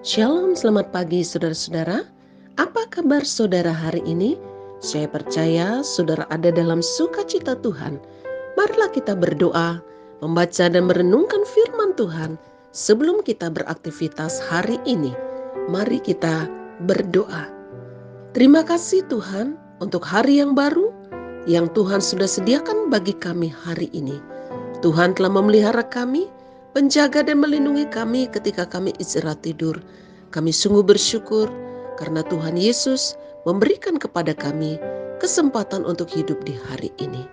Shalom, selamat pagi saudara-saudara. Apa kabar saudara hari ini? Saya percaya saudara ada dalam sukacita Tuhan. Marilah kita berdoa, membaca dan merenungkan firman Tuhan sebelum kita beraktivitas hari ini. Mari kita berdoa. Terima kasih Tuhan untuk hari yang baru yang Tuhan sudah sediakan bagi kami hari ini. Tuhan telah memelihara kami, menjaga dan melindungi kami ketika kami istirahat tidur. Kami sungguh bersyukur karena Tuhan Yesus memberikan kepada kami kesempatan untuk hidup di hari ini.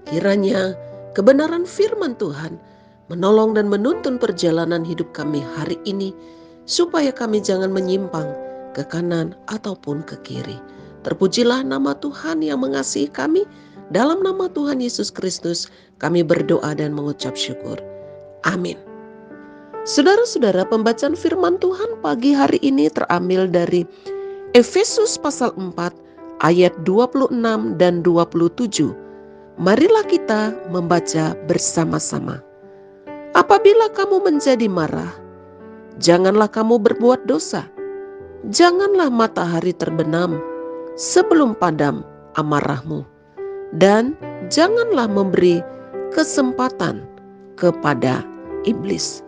Kiranya kebenaran firman Tuhan menolong dan menuntun perjalanan hidup kami hari ini, supaya kami jangan menyimpang ke kanan ataupun ke kiri. Terpujilah nama Tuhan yang mengasihi kami. Dalam nama Tuhan Yesus Kristus kami berdoa dan mengucap syukur. Amin. Saudara-saudara, pembacaan firman Tuhan pagi hari ini terambil dari Efesus pasal 4 ayat 26 dan 27. Marilah kita membaca bersama-sama. Apabila kamu menjadi marah, janganlah kamu berbuat dosa. Janganlah matahari terbenam sebelum padam amarahmu. Dan janganlah memberi kesempatan kepada iblis.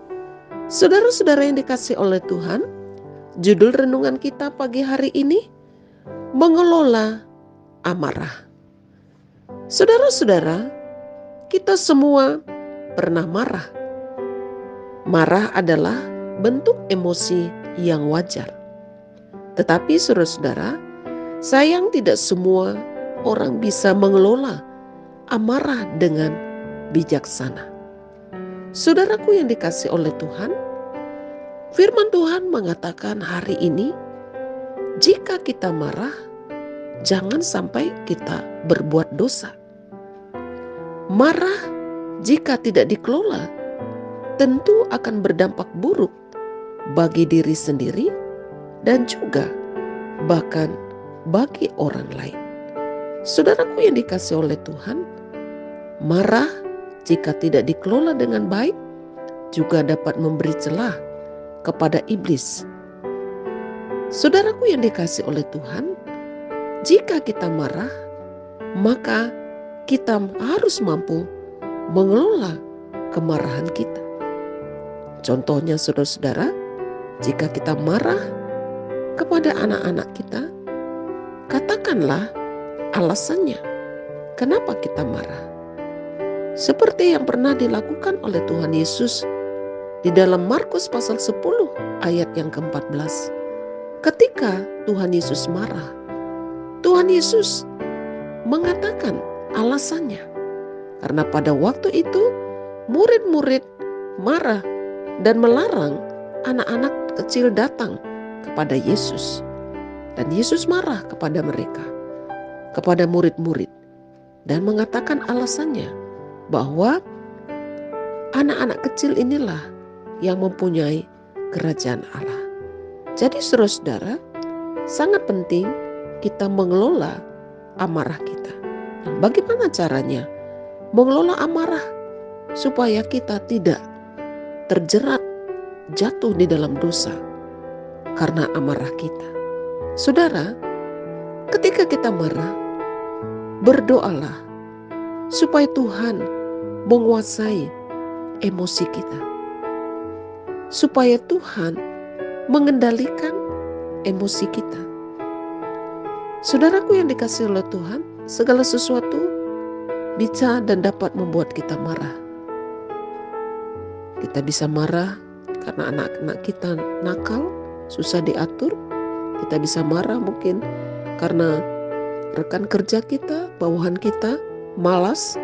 Saudara-saudara yang dikasihi oleh Tuhan, judul renungan kita pagi hari ini, mengelola amarah. Saudara-saudara, kita semua pernah marah. Marah adalah bentuk emosi yang wajar. Tetapi saudara-saudara, sayang tidak semua orang bisa mengelola amarah dengan bijaksana. Saudaraku yang dikasihi oleh Tuhan, firman Tuhan mengatakan hari ini, jika kita marah, jangan sampai kita berbuat dosa. Marah jika tidak dikelola, tentu akan berdampak buruk bagi diri sendiri dan juga bahkan bagi orang lain. Saudaraku yang dikasihi oleh Tuhan, marah jika tidak dikelola dengan baik juga dapat memberi celah kepada iblis. Saudaraku yang dikasihi oleh Tuhan, jika kita marah, maka kita harus mampu mengelola kemarahan kita. Contohnya saudara-saudara, jika kita marah kepada anak-anak kita, katakanlah alasannya kenapa kita marah. Seperti yang pernah dilakukan oleh Tuhan Yesus di dalam Markus pasal 10 ayat yang ke-14. Ketika Tuhan Yesus marah, Tuhan Yesus mengatakan alasannya. Karena pada waktu itu murid-murid marah dan melarang anak-anak kecil datang kepada Yesus. Dan Yesus marah kepada mereka, kepada murid-murid, dan mengatakan alasannya bahwa anak-anak kecil inilah yang mempunyai kerajaan Allah. Jadi saudara-saudara, sangat penting kita mengelola amarah kita. Nah, bagaimana caranya mengelola amarah supaya kita tidak terjerat jatuh di dalam dosa karena amarah kita? Saudara, ketika kita marah, berdoalah supaya Tuhan menguasai emosi kita, supaya Tuhan mengendalikan emosi kita. Saudaraku yang dikasihi oleh Tuhan, segala sesuatu bisa dan dapat membuat kita marah. Kita bisa marah karena anak-anak kita nakal, susah diatur. Kita bisa marah mungkin karena rekan kerja kita, bawahan kita malas,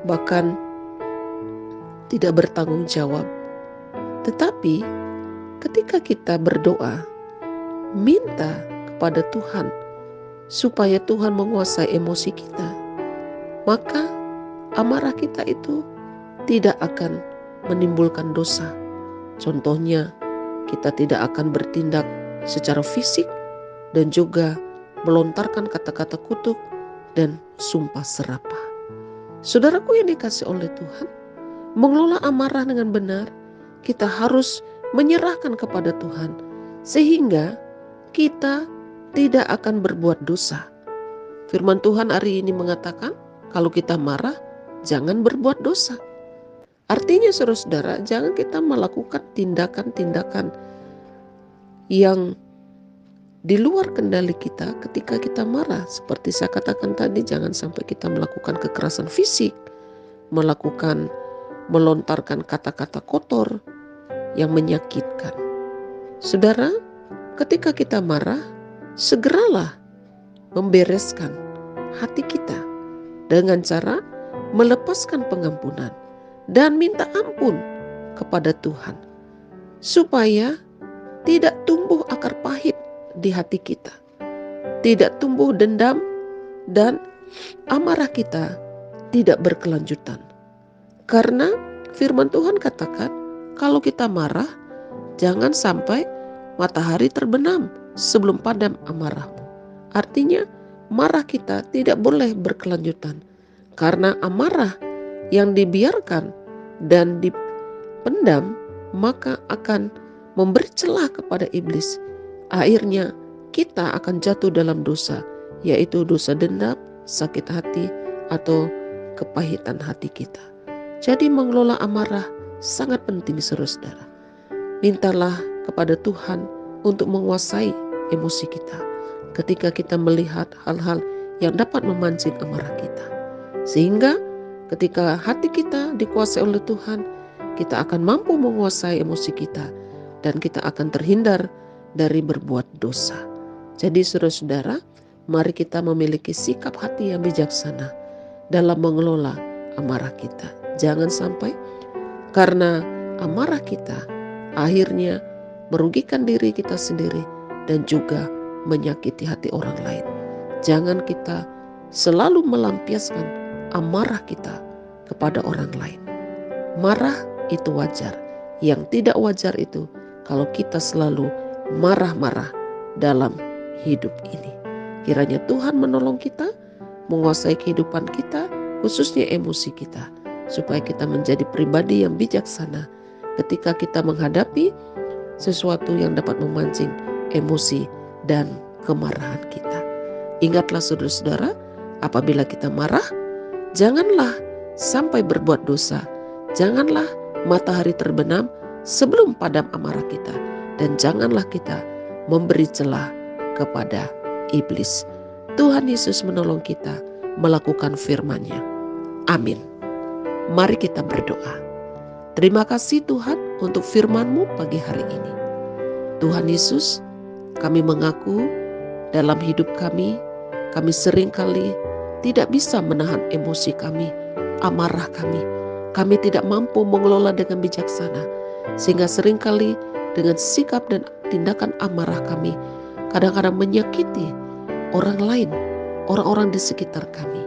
bahkan tidak bertanggung jawab. Tetapi ketika kita berdoa, minta kepada Tuhan supaya Tuhan menguasai emosi kita, maka amarah kita itu tidak akan menimbulkan dosa. Contohnya, kita tidak akan bertindak secara fisik dan juga melontarkan kata-kata kutuk dan sumpah serapah. Saudaraku yang dikasihi oleh Tuhan, mengelola amarah dengan benar, kita harus menyerahkan kepada Tuhan sehingga kita tidak akan berbuat dosa. Firman Tuhan hari ini mengatakan, kalau kita marah, jangan berbuat dosa. Artinya saudara-saudara, jangan kita melakukan tindakan-tindakan yang di luar kendali kita ketika kita marah. Seperti saya katakan tadi, jangan sampai kita melakukan kekerasan fisik, melontarkan kata-kata kotor yang menyakitkan. Saudara, ketika kita marah, segeralah membereskan hati kita dengan cara melepaskan pengampunan dan minta ampun kepada Tuhan, supaya tidak tumbuh akar pahit di hati kita, tidak tumbuh dendam, dan amarah kita tidak berkelanjutan. Karena firman Tuhan katakan, kalau kita marah, jangan sampai matahari terbenam sebelum padam amarahmu. Artinya marah kita tidak boleh berkelanjutan, karena amarah yang dibiarkan dan dipendam maka akan memberi celah kepada iblis. Akhirnya kita akan jatuh dalam dosa, yaitu dosa dendam, sakit hati, atau kepahitan hati kita. Jadi mengelola amarah sangat penting, saudara-saudara. Mintalah kepada Tuhan untuk menguasai emosi kita ketika kita melihat hal-hal yang dapat memancing amarah kita. Sehingga ketika hati kita dikuasai oleh Tuhan, kita akan mampu menguasai emosi kita dan kita akan terhindar dari berbuat dosa. Jadi saudara-saudara, mari kita memiliki sikap hati yang bijaksana dalam mengelola amarah kita. Jangan sampai karena amarah kita akhirnya merugikan diri kita sendiri dan juga menyakiti hati orang lain. Jangan kita selalu melampiaskan amarah kita kepada orang lain. Marah itu wajar. Yang tidak wajar itu kalau kita selalu marah-marah dalam hidup ini. Kiranya Tuhan menolong kita menguasai kehidupan kita, khususnya emosi kita, supaya kita menjadi pribadi yang bijaksana ketika kita menghadapi sesuatu yang dapat memancing emosi dan kemarahan kita. Ingatlah saudara-saudara, apabila kita marah, janganlah sampai berbuat dosa. Janganlah matahari terbenam sebelum padam amarah kita. Dan janganlah kita memberi celah kepada iblis. Tuhan Yesus menolong kita melakukan firman-Nya. Amin. Mari kita berdoa. Terima kasih Tuhan untuk firman-Mu pagi hari ini. Tuhan Yesus, kami mengaku dalam hidup kami seringkali tidak bisa menahan emosi kami, amarah kami. Kami tidak mampu mengelola dengan bijaksana, sehingga seringkali dengan sikap dan tindakan amarah kami kadang-kadang menyakiti orang lain, orang-orang di sekitar kami.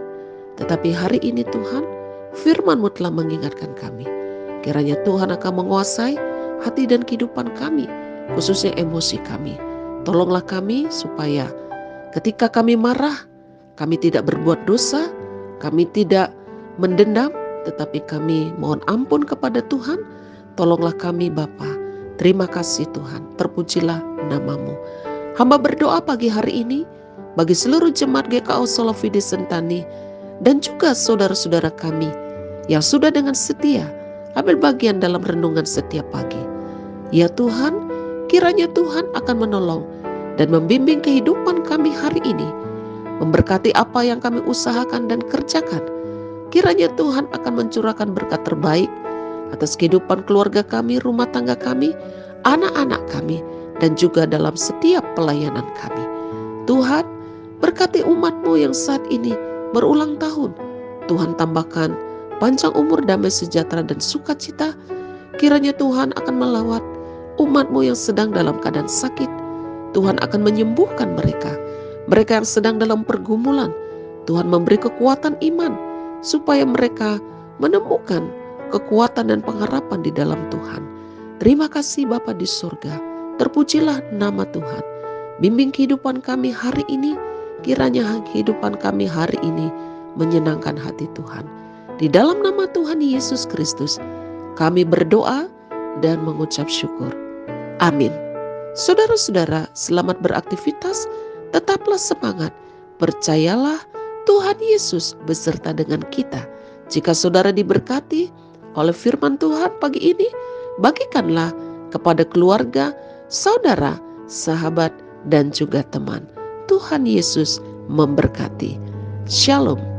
Tetapi hari ini Tuhan, firman-Mu telah mengingatkan kami. Kiranya Tuhan akan menguasai hati dan kehidupan kami, khususnya emosi kami. Tolonglah kami supaya ketika kami marah, kami tidak berbuat dosa, kami tidak mendendam, tetapi kami mohon ampun kepada Tuhan. Tolonglah kami Bapa. Terima kasih Tuhan, terpujilah nama-Mu. Hamba berdoa pagi hari ini bagi seluruh jemaat GKO Solo Fide Sentani dan juga saudara-saudara kami yang sudah dengan setia ambil bagian dalam renungan setiap pagi. Ya Tuhan, kiranya Tuhan akan menolong dan membimbing kehidupan kami hari ini, memberkati apa yang kami usahakan dan kerjakan. Kiranya Tuhan akan mencurahkan berkat terbaik atas kehidupan keluarga kami, rumah tangga kami, anak-anak kami, dan juga dalam setiap pelayanan kami. Tuhan, berkati umat-Mu yang saat ini berulang tahun. Tuhan tambahkan panjang umur, damai sejahtera, dan sukacita. Kiranya Tuhan akan melawat umat-Mu yang sedang dalam keadaan sakit. Tuhan akan menyembuhkan mereka. Mereka yang sedang dalam pergumulan, Tuhan memberi kekuatan iman, supaya mereka menemukan kekuatan dan pengharapan di dalam Tuhan. Terima kasih Bapa di surga. Terpujilah nama Tuhan. Bimbing kehidupan kami hari ini. Kiranya kehidupan kami hari ini menyenangkan hati Tuhan. Di dalam nama Tuhan Yesus Kristus, kami berdoa dan mengucap syukur. Amin. Saudara-saudara, selamat beraktivitas, tetaplah semangat. Percayalah, Tuhan Yesus beserta dengan kita. Jika saudara diberkati oleh firman Tuhan pagi ini, bagikanlah kepada keluarga, saudara, sahabat, dan juga teman. Tuhan Yesus memberkati. Shalom.